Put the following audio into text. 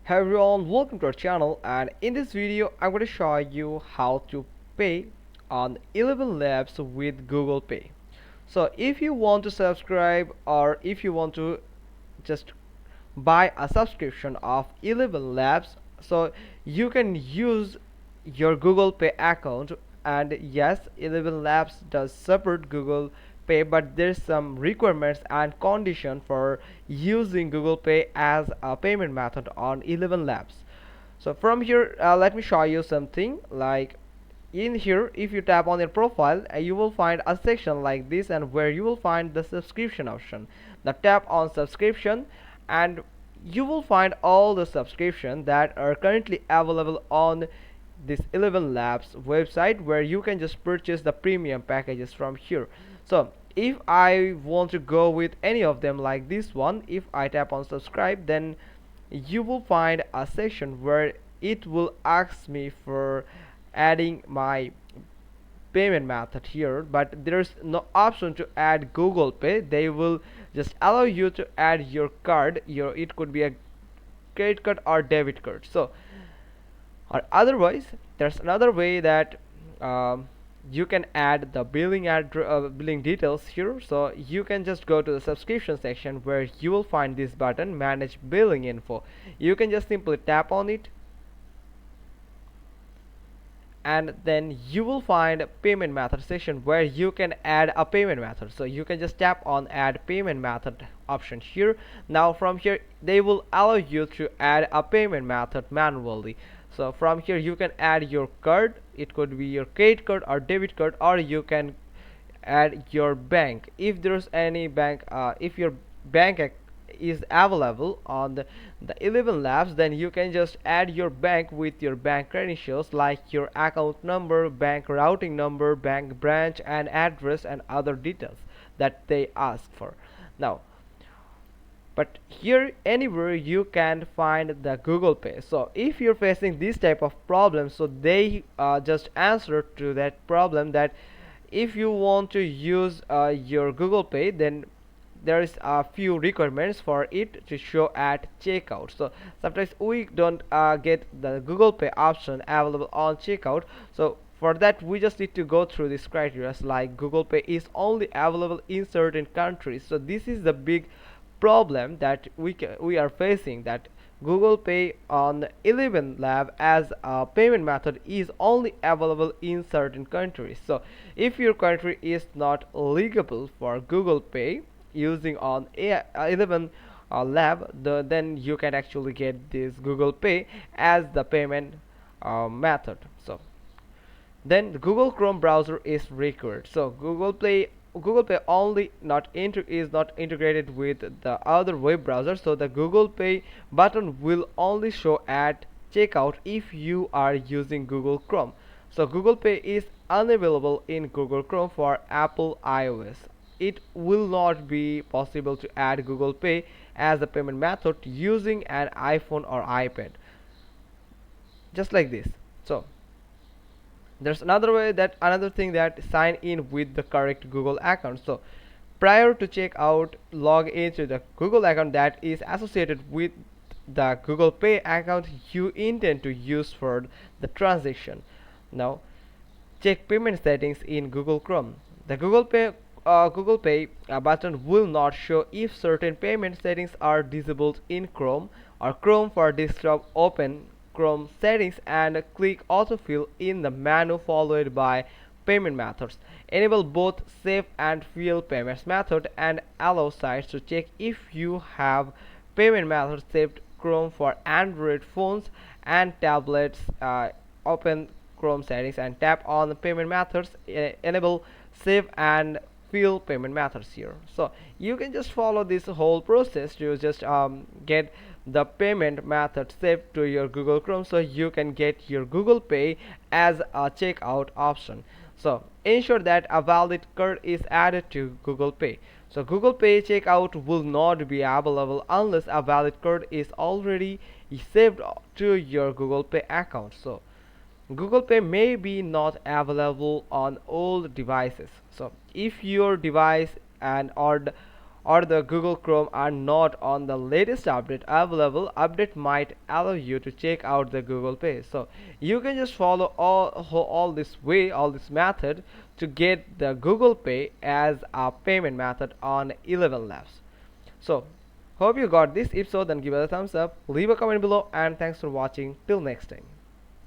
Hi everyone, welcome to our channel, and in this video I'm going to show you how to pay on Elevenlabs with Google Pay. So if you want to subscribe or if you want to just buy a subscription of Elevenlabs, so you can use your Google Pay account. And yes, Elevenlabs does support Google Pay, but there's some requirements and condition for using Google Pay as a payment method on Elevenlabs. So from here, let me show you something. Like in here, if you tap on your profile, you will find a section like this, and where you will find the subscription option. Now tap on subscription, and you will find all the subscription that are currently available on this Elevenlabs website, where you can just purchase the premium packages from here. So if I want to go with any of them, like this one, if I tap on subscribe, then you will find a section where it will ask me for adding my payment method here, but there's no option to add Google Pay. They will just allow you to add your card. It could be a credit card or debit card. So or otherwise, there's another way that um, you can add the billing details here. So you can just go to the subscription section, where you will find this button, manage billing info. You can just simply tap on it, and then you will find a payment method section where you can add a payment method. So you can just tap on add payment method option here. Now from here, they will allow you to add a payment method manually. So from here, you can add your card. It could be your credit card or debit card, or you can add your bank if there's any bank. If your bank is available on the Elevenlabs, then you can just add your bank with your bank credentials, like your account number, bank routing number, bank branch and address, and other details that they ask for. Now, but here anywhere you can find the Google Pay. So if you're facing this type of problem, so they just answer to that problem, that if you want to use your Google Pay, then there is a few requirements for it to show at checkout. So sometimes we don't get the Google Pay option available on checkout. So for that, we just need to go through these criteria, like Google Pay is only available in certain countries. So this is the big problem that we are facing, that Google Pay on Elevenlab as a payment method is only available in certain countries. So if your country is not legal for Google Pay using on Eleven Lab, then you can actually get this Google Pay as the payment method. So then the Google Chrome browser is required. So Google Pay only is not integrated with the other web browser. So the Google Pay button will only show at checkout if you are using Google Chrome. So Google Pay is unavailable in Google Chrome for Apple iOS. It will not be possible to add Google Pay as a payment method using an iPhone or iPad, just like this. So there's another thing, that sign in with the correct Google account. So prior to checkout, log into the Google account that is associated with the Google Pay account you intend to use for the transaction. Now check payment settings in Google Chrome. The Google Pay button will not show if certain payment settings are disabled in Chrome, or Chrome for desktop. Open Chrome settings and click autofill in the menu followed by payment methods. Enable both save and fill payments method, and allow sites to check if you have payment methods saved. Chrome for Android phones and tablets. Open Chrome settings and tap on the payment methods. Enable save and fill payment methods here. So you can just follow this whole process to just get the payment method saved to your Google Chrome, so you can get your Google Pay as a checkout option. So ensure that a valid card is added to Google Pay. So Google Pay checkout will not be available unless a valid card is already saved to your Google Pay account. So Google Pay may be not available on all devices. So if your device and or the Google Chrome are not on the latest update available, update might allow you to check out the Google Pay. So you can just follow all this way, all this method to get the Google Pay as a payment method on Elevenlabs. So hope you got this. If so, then give it a thumbs up, leave a comment below, and thanks for watching. Till next time.